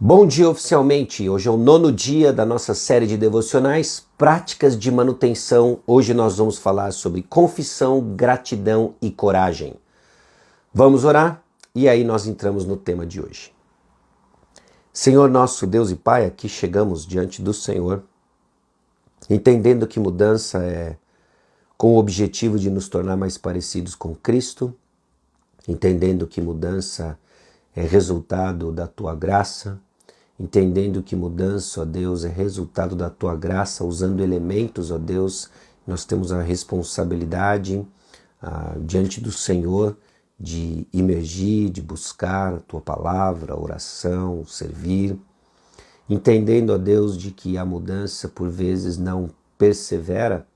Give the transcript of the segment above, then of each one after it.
Bom dia oficialmente, hoje é o 9º dia da nossa série de devocionais, Práticas de Manutenção. Hoje nós vamos falar sobre confissão, gratidão e coragem. Vamos orar? E aí nós entramos no tema de hoje. Senhor nosso Deus e Pai, aqui chegamos diante do Senhor, entendendo que mudança é com o objetivo de nos tornar mais parecidos com Cristo, entendendo que mudança é resultado da Tua graça, entendendo que mudança, ó Deus, é resultado da Tua graça, usando elementos, ó Deus, nós temos a responsabilidade diante do Senhor de imergir, de buscar a Tua palavra, oração, servir, entendendo, ó Deus, de que a mudança por vezes não persevera,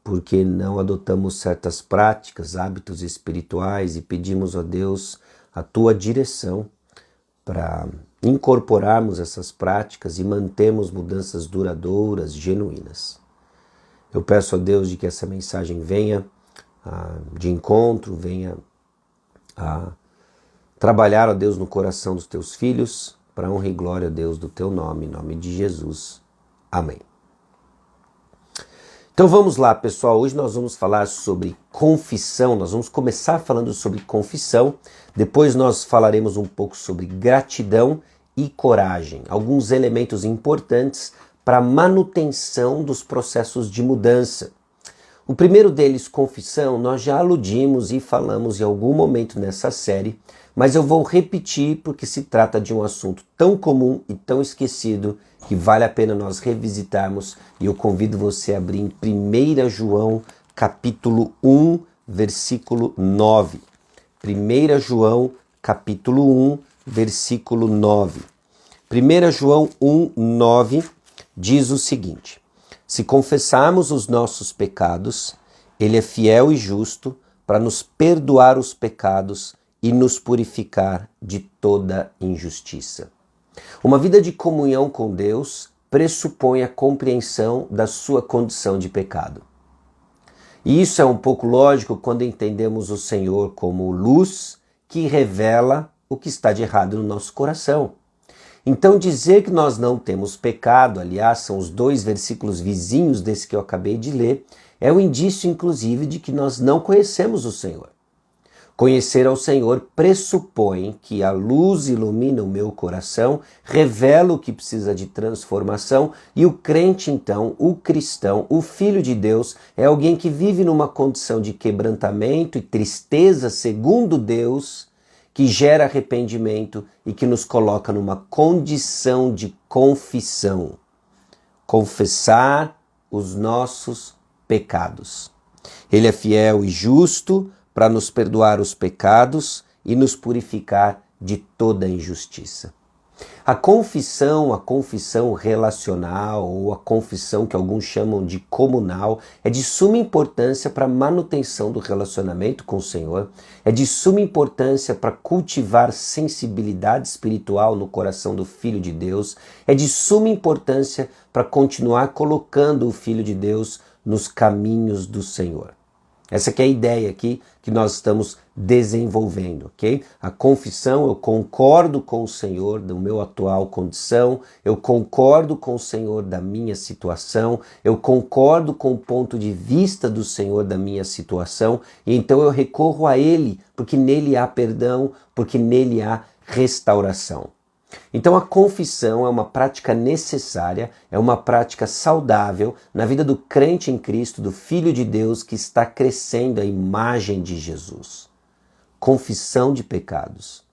porque não adotamos certas práticas, hábitos espirituais e pedimos, ó Deus, a Tua direção para incorporarmos essas práticas e mantermos mudanças duradouras, genuínas. Eu peço a Deus de que essa mensagem venha de encontro, venha a trabalhar, ó Deus, no coração dos Teus filhos, para honra e glória, ó Deus, do Teu nome, em nome de Jesus. Amém. Então vamos lá, pessoal, hoje nós vamos falar sobre confissão, nós vamos começar falando sobre confissão, depois nós falaremos um pouco sobre gratidão e coragem, alguns elementos importantes para a manutenção dos processos de mudança. O primeiro deles, confissão, nós já aludimos e falamos em algum momento nessa série, mas eu vou repetir porque se trata de um assunto tão comum e tão esquecido que vale a pena nós revisitarmos, e eu convido você a abrir em 1 João capítulo 1, versículo 9. 1 João capítulo 1, versículo 9. 1 João 1, 9 diz o seguinte: se confessarmos os nossos pecados, Ele é fiel e justo para nos perdoar os pecados e nos purificar de toda injustiça. Uma vida de comunhão com Deus pressupõe a compreensão da sua condição de pecado. E isso é um pouco lógico quando entendemos o Senhor como luz que revela o que está de errado no nosso coração. Então dizer que nós não temos pecado, aliás, são os dois versículos vizinhos desse que eu acabei de ler, é um indício inclusive de que nós não conhecemos o Senhor. Conhecer ao Senhor pressupõe que a luz ilumina o meu coração, revela o que precisa de transformação, e o crente então, o cristão, o filho de Deus, é alguém que vive numa condição de quebrantamento e tristeza segundo Deus, que gera arrependimento e que nos coloca numa condição de confissão. Confessar os nossos pecados. Ele é fiel e justo para nos perdoar os pecados e nos purificar de toda injustiça. A confissão relacional, ou a confissão que alguns chamam de comunal, é de suma importância para a manutenção do relacionamento com o Senhor, é de suma importância para cultivar sensibilidade espiritual no coração do Filho de Deus, é de suma importância para continuar colocando o Filho de Deus nos caminhos do Senhor. Essa que é a ideia aqui que nós estamos desenvolvendo, ok? A confissão, eu concordo com o Senhor da minha atual condição, eu concordo com o Senhor da minha situação, eu concordo com o ponto de vista do Senhor da minha situação, e então eu recorro a Ele, porque nele há perdão, porque nele há restauração. Então a confissão é uma prática necessária, é uma prática saudável na vida do crente em Cristo, do Filho de Deus que está crescendo a imagem de Jesus. Confissão de pecados.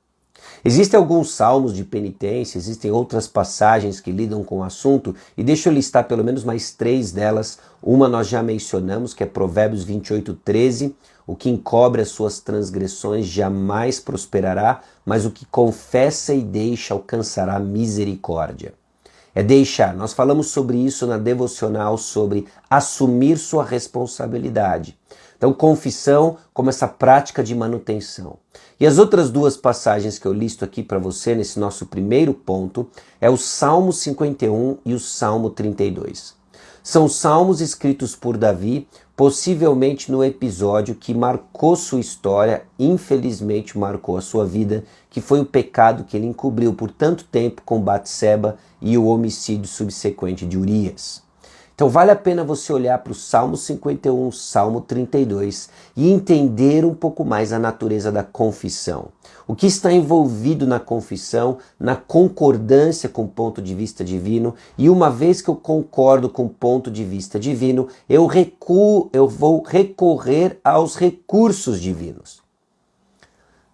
Existem alguns salmos de penitência, existem outras passagens que lidam com o assunto, e deixa eu listar pelo menos mais 3 delas. Uma nós já mencionamos, que é Provérbios 28:13, o que encobre as suas transgressões jamais prosperará, mas o que confessa e deixa alcançará misericórdia. É deixar, nós falamos sobre isso na devocional, sobre assumir sua responsabilidade. Então, confissão como essa prática de manutenção. E as outras 2 passagens que eu listo aqui para você, nesse nosso primeiro ponto, é o Salmo 51 e o Salmo 32. São salmos escritos por Davi, possivelmente no episódio que marcou sua história, infelizmente marcou a sua vida, que foi o pecado que ele encobriu por tanto tempo com Batseba e o homicídio subsequente de Urias. Então vale a pena você olhar para o Salmo 51, Salmo 32 e entender um pouco mais a natureza da confissão. O que está envolvido na confissão, na concordância com o ponto de vista divino, e uma vez que eu concordo com o ponto de vista divino, eu vou recorrer aos recursos divinos.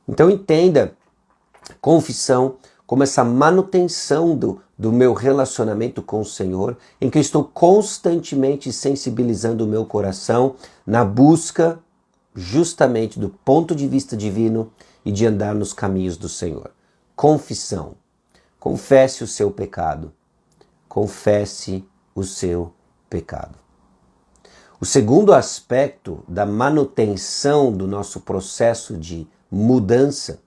Então entenda, confissão como essa manutenção do meu relacionamento com o Senhor, em que eu estou constantemente sensibilizando o meu coração na busca justamente do ponto de vista divino e de andar nos caminhos do Senhor. Confissão. Confesse o seu pecado. Confesse o seu pecado. O segundo aspecto da manutenção do nosso processo de mudança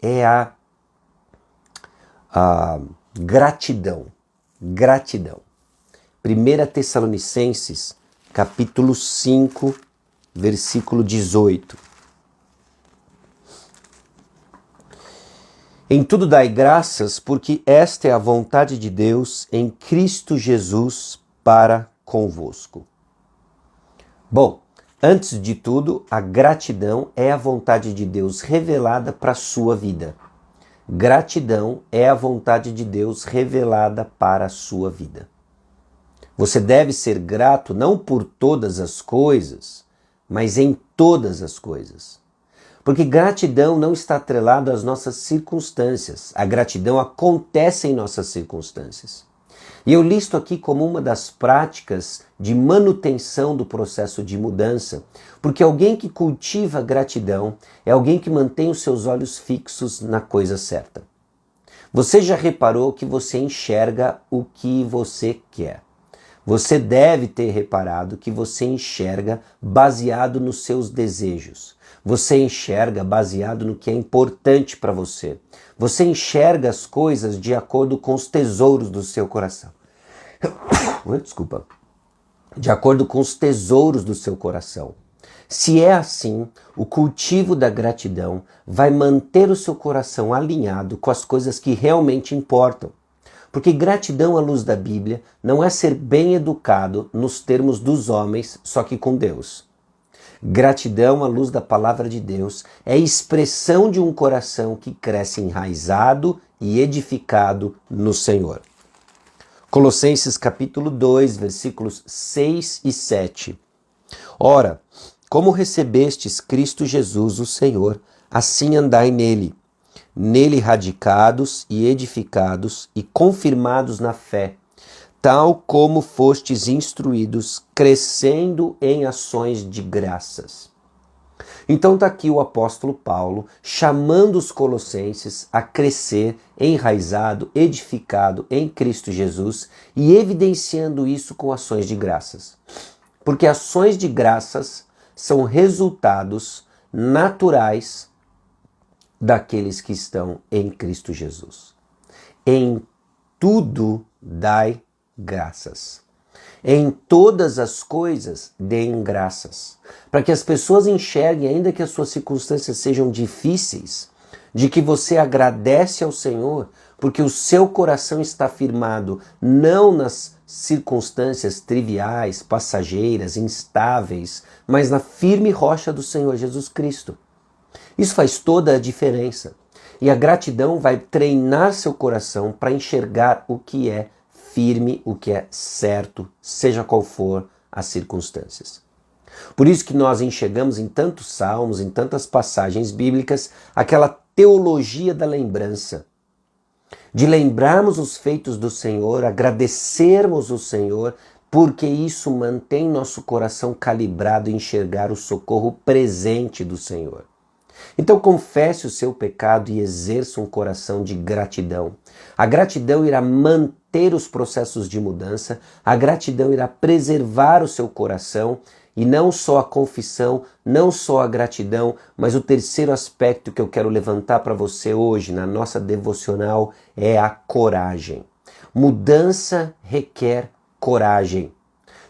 é a gratidão. Gratidão. 1 Tessalonicenses, capítulo 5, versículo 18. Em tudo dai graças, porque esta é a vontade de Deus em Cristo Jesus para convosco. Bom, antes de tudo, a gratidão é a vontade de Deus revelada para a sua vida. Gratidão é a vontade de Deus revelada para a sua vida. Você deve ser grato não por todas as coisas, mas em todas as coisas. Porque gratidão não está atrelada às nossas circunstâncias. A gratidão acontece em nossas circunstâncias. E eu listo aqui como uma das práticas de manutenção do processo de mudança, porque alguém que cultiva gratidão é alguém que mantém os seus olhos fixos na coisa certa. Você já reparou que você enxerga o que você quer? Você deve ter reparado que você enxerga baseado nos seus desejos. Você enxerga baseado no que é importante para você. Você enxerga as coisas de acordo com os tesouros do seu coração. Desculpa. De acordo com os tesouros do seu coração. Se é assim, o cultivo da gratidão vai manter o seu coração alinhado com as coisas que realmente importam. Porque gratidão à luz da Bíblia não é ser bem educado nos termos dos homens, só que com Deus. Gratidão à luz da palavra de Deus é a expressão de um coração que cresce enraizado e edificado no Senhor. Colossenses capítulo 2, versículos 6 e 7. Ora, como recebestes Cristo Jesus, o Senhor, assim andai nele, radicados e edificados e confirmados na fé, tal como fostes instruídos, crescendo em ações de graças. Então está aqui o apóstolo Paulo chamando os colossenses a crescer enraizado, edificado em Cristo Jesus e evidenciando isso com ações de graças. Porque ações de graças são resultados naturais daqueles que estão em Cristo Jesus. Em tudo dai graças. Em todas as coisas deem graças. Para que as pessoas enxerguem, ainda que as suas circunstâncias sejam difíceis, de que você agradece ao Senhor, porque o seu coração está firmado não nas circunstâncias triviais, passageiras, instáveis, mas na firme rocha do Senhor Jesus Cristo. Isso faz toda a diferença. E a gratidão vai treinar seu coração para enxergar o que é firme, o que é certo, seja qual for as circunstâncias. Por isso que nós enxergamos em tantos salmos, em tantas passagens bíblicas, aquela teologia da lembrança. De lembrarmos os feitos do Senhor, agradecermos o Senhor, porque isso mantém nosso coração calibrado em enxergar o socorro presente do Senhor. Então confesse o seu pecado e exerça um coração de gratidão. A gratidão irá manter os processos de mudança, a gratidão irá preservar o seu coração, e não só a confissão, não só a gratidão, mas o terceiro aspecto que eu quero levantar para você hoje na nossa devocional é a coragem. Mudança requer coragem.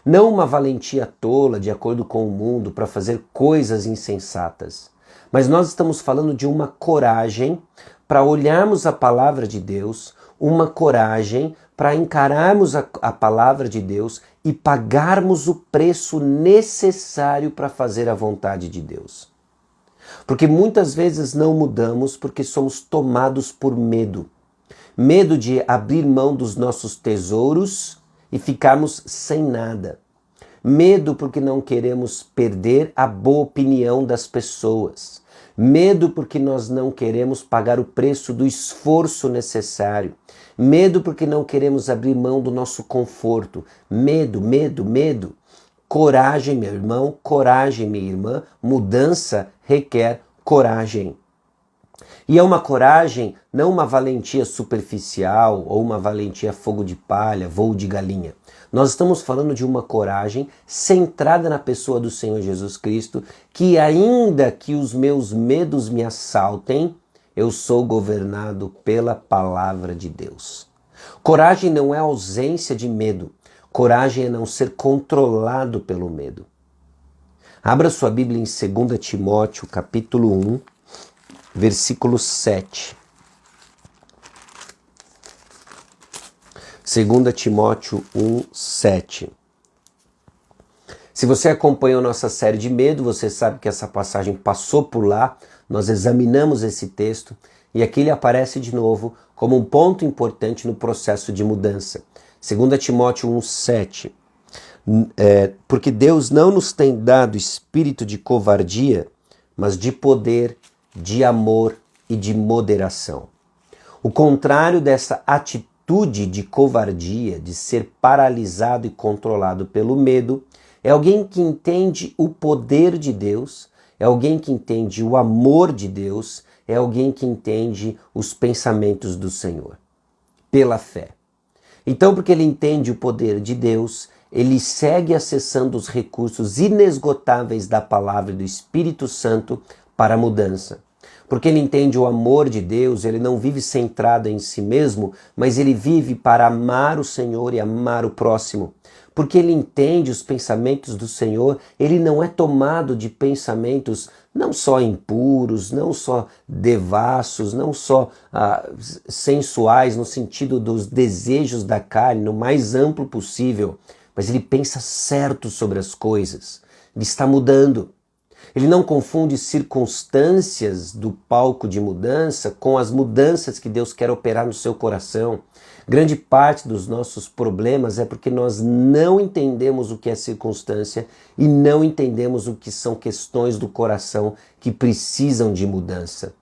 Não uma valentia tola, de acordo com o mundo, para fazer coisas insensatas. Mas nós estamos falando de uma coragem para olharmos a palavra de Deus, uma coragem para encararmos a palavra de Deus e pagarmos o preço necessário para fazer a vontade de Deus. Porque muitas vezes não mudamos porque somos tomados por medo. Medo de abrir mão dos nossos tesouros e ficarmos sem nada. Medo porque não queremos perder a boa opinião das pessoas. Medo porque nós não queremos pagar o preço do esforço necessário. Medo porque não queremos abrir mão do nosso conforto. Medo, medo, medo. Coragem, meu irmão, coragem, minha irmã. Mudança requer coragem. E é uma coragem, não uma valentia superficial ou uma valentia fogo de palha, voo de galinha. Nós estamos falando de uma coragem centrada na pessoa do Senhor Jesus Cristo, que ainda que os meus medos me assaltem, eu sou governado pela palavra de Deus. Coragem não é ausência de medo. Coragem é não ser controlado pelo medo. Abra sua Bíblia em 2 Timóteo, capítulo 1, versículo 7. 2 Timóteo 1, 7. Se você acompanhou nossa série de medo, você sabe que essa passagem passou por lá, nós examinamos esse texto e aqui ele aparece de novo como um ponto importante no processo de mudança. 2 Timóteo 1, 7. Porque Deus não nos tem dado espírito de covardia, mas de poder, de amor e de moderação. O contrário dessa atitude de covardia, de ser paralisado e controlado pelo medo, é alguém que entende o poder de Deus, é alguém que entende o amor de Deus, é alguém que entende os pensamentos do Senhor, pela fé. Então, porque ele entende o poder de Deus, ele segue acessando os recursos inesgotáveis da palavra e do Espírito Santo para a mudança. Porque ele entende o amor de Deus, ele não vive centrado em si mesmo, mas ele vive para amar o Senhor e amar o próximo. Porque ele entende os pensamentos do Senhor, ele não é tomado de pensamentos não só impuros, não só devassos, não só sensuais, no sentido dos desejos da carne, no mais amplo possível, mas ele pensa certo sobre as coisas. Ele está mudando. Ele não confunde circunstâncias do palco de mudança com as mudanças que Deus quer operar no seu coração. Grande parte dos nossos problemas é porque nós não entendemos o que é circunstância e não entendemos o que são questões do coração que precisam de mudança.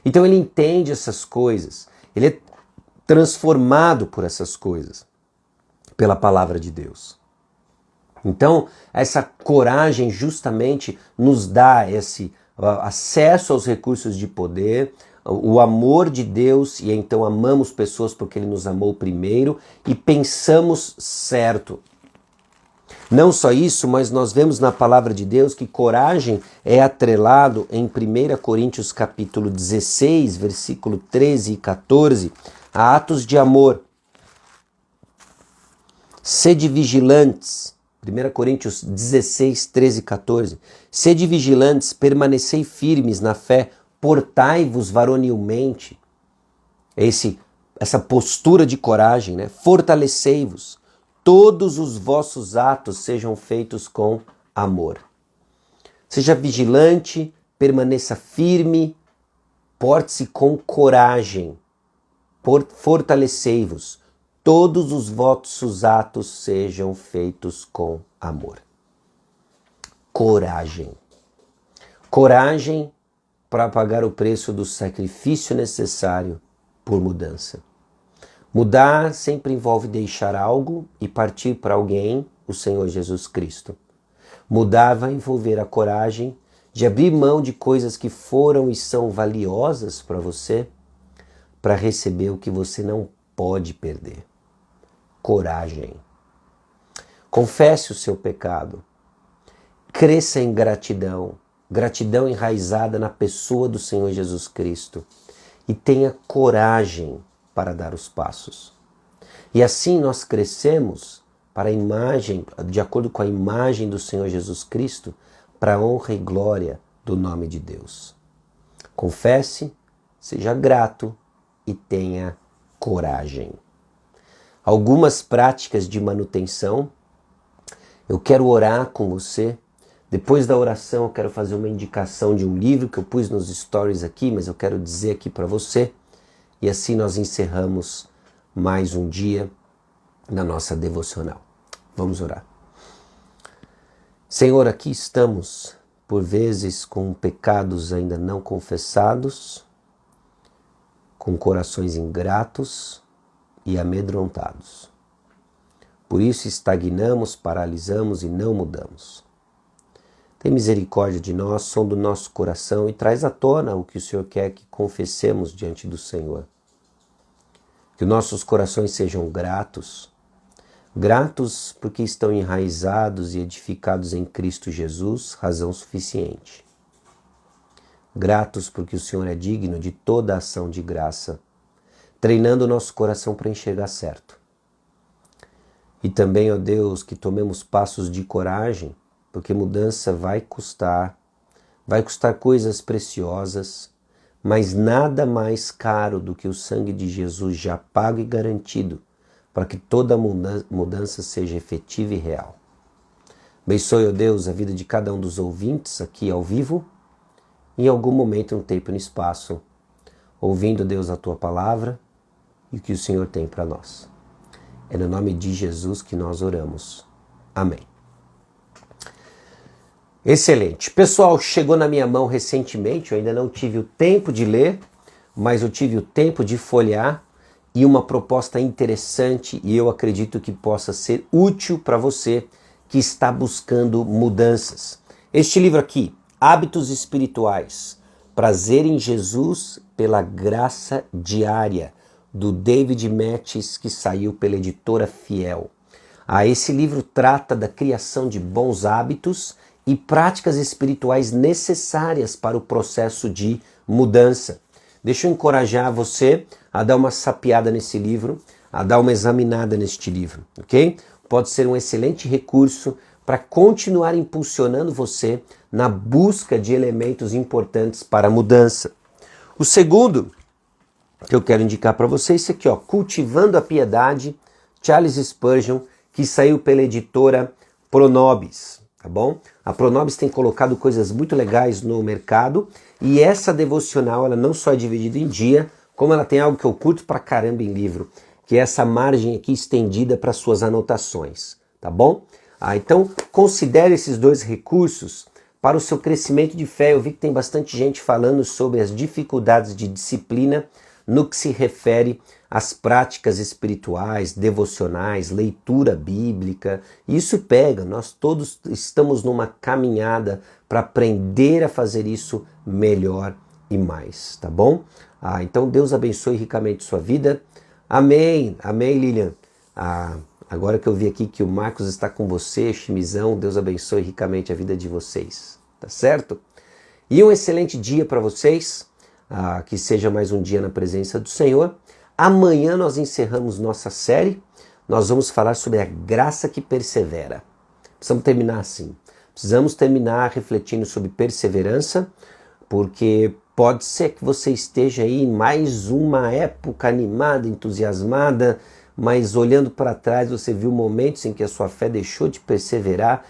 Então ele entende essas coisas, ele é transformado por essas coisas, pela palavra de Deus. Então, essa coragem justamente nos dá esse acesso aos recursos de poder, o amor de Deus, e então amamos pessoas porque Ele nos amou primeiro e pensamos certo. Não só isso, mas nós vemos na palavra de Deus que coragem é atrelado em 1 Coríntios capítulo 16, versículo 13 e 14, a atos de amor. Sede vigilantes. 1 Coríntios 16, 13 e 14. Sede vigilantes, permanecei firmes na fé, portai-vos varonilmente. Essa postura de coragem, né? Fortalecei-vos. Todos os vossos atos sejam feitos com amor. Seja vigilante, permaneça firme, porte-se com coragem. Fortalecei-vos. Todos os vossos atos sejam feitos com amor. Coragem. Coragem para pagar o preço do sacrifício necessário por mudança. Mudar sempre envolve deixar algo e partir para alguém, o Senhor Jesus Cristo. Mudar vai envolver a coragem de abrir mão de coisas que foram e são valiosas para você, para receber o que você não pode perder. Coragem. Confesse o seu pecado. Cresça em gratidão. Gratidão enraizada na pessoa do Senhor Jesus Cristo. E tenha coragem para dar os passos. E assim nós crescemos para a imagem, de acordo com a imagem do Senhor Jesus Cristo, para a honra e glória do nome de Deus. Confesse, seja grato e tenha coragem. Algumas práticas de manutenção. Eu quero orar com você. Depois da oração eu quero fazer uma indicação de um livro que eu pus nos stories aqui, mas eu quero dizer aqui para você. E assim nós encerramos mais um dia na nossa devocional. Vamos orar. Senhor, aqui estamos, por vezes com pecados ainda não confessados, com corações ingratos e amedrontados. Por isso estagnamos, paralisamos e não mudamos. Tem misericórdia de nós, sonda o nosso coração e traz à tona o que o Senhor quer que confessemos diante do Senhor. Que nossos corações sejam gratos, gratos porque estão enraizados e edificados em Cristo Jesus, razão suficiente. Gratos porque o Senhor é digno de toda a ação de graça, treinando o nosso coração para enxergar certo. E também, ó Deus, que tomemos passos de coragem, porque mudança vai custar coisas preciosas, mas nada mais caro do que o sangue de Jesus já pago e garantido, para que toda mudança seja efetiva e real. Abençoe, ó Deus, a vida de cada um dos ouvintes aqui ao vivo, em algum momento, no tempo e no espaço, ouvindo, Deus, a Tua palavra e o que o Senhor tem para nós. É no nome de Jesus que nós oramos. Amém. Excelente. Pessoal, chegou na minha mão recentemente, eu ainda não tive o tempo de ler, mas eu tive o tempo de folhear e uma proposta interessante e eu acredito que possa ser útil para você que está buscando mudanças. Este livro aqui, Hábitos Espirituais, Prazer em Jesus pela Graça Diária, do David Mathis, que saiu pela editora Fiel. Esse livro trata da criação de bons hábitos e práticas espirituais necessárias para o processo de mudança. Deixa eu encorajar você a dar uma sapeada nesse livro, a dar uma examinada neste livro, ok? Pode ser um excelente recurso para continuar impulsionando você na busca de elementos importantes para a mudança. O segundo que eu quero indicar para você é esse aqui, ó, Cultivando a Piedade, Charles Spurgeon, que saiu pela editora Pronobis, tá bom? A Pronobis tem colocado coisas muito legais no mercado e essa devocional, ela não só é dividida em dia, como ela tem algo que eu curto pra caramba em livro, que é essa margem aqui estendida para suas anotações, tá bom? Então, considere esses dois recursos para o seu crescimento de fé. Eu vi que tem bastante gente falando sobre as dificuldades de disciplina no que se refere às práticas espirituais, devocionais, leitura bíblica. Isso pega, nós todos estamos numa caminhada para aprender a fazer isso melhor e mais, tá bom? Então Deus abençoe ricamente sua vida. Amém, amém, Lilian. Agora que eu vi aqui que o Marcos está com você, Chimizão, Deus abençoe ricamente a vida de vocês, tá certo? E um excelente dia para vocês. Que seja mais um dia na presença do Senhor. Amanhã nós encerramos nossa série. Nós vamos falar sobre a graça que persevera. Precisamos terminar assim. Precisamos terminar refletindo sobre perseverança, porque pode ser que você esteja aí em mais uma época animada, entusiasmada, mas olhando para trás você viu momentos em que a sua fé deixou de perseverar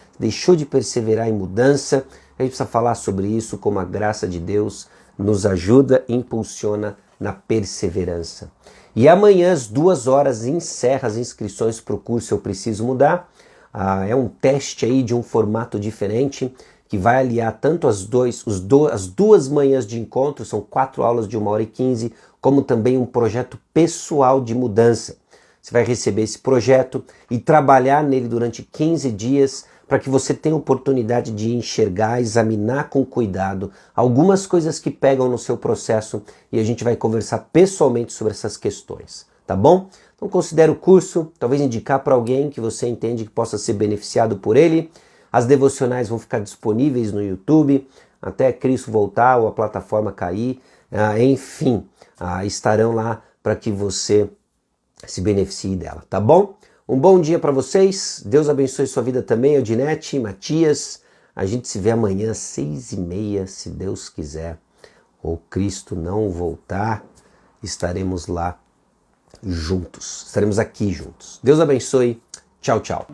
em mudança. A gente precisa falar sobre isso, como a graça de Deus nos ajuda e impulsiona na perseverança. E amanhã às 2h encerra as inscrições para o curso Eu Preciso Mudar. É um teste aí de um formato diferente que vai aliar tanto as duas manhãs de encontro, são 4 aulas de 1h15, como também um projeto pessoal de mudança. Você vai receber esse projeto e trabalhar nele durante 15 dias para que você tenha oportunidade de enxergar, examinar com cuidado algumas coisas que pegam no seu processo e a gente vai conversar pessoalmente sobre essas questões, tá bom? Então considere o curso, talvez indicar para alguém que você entende que possa ser beneficiado por ele. As devocionais vão ficar disponíveis no YouTube, até Cristo voltar ou a plataforma cair, enfim, estarão lá para que você se beneficie dela, tá bom? Um bom dia para vocês, Deus abençoe sua vida também, Odinete, Matias. A gente se vê amanhã às 6h30, se Deus quiser, ou Cristo não voltar, estaremos lá juntos, estaremos aqui juntos. Deus abençoe, tchau, tchau.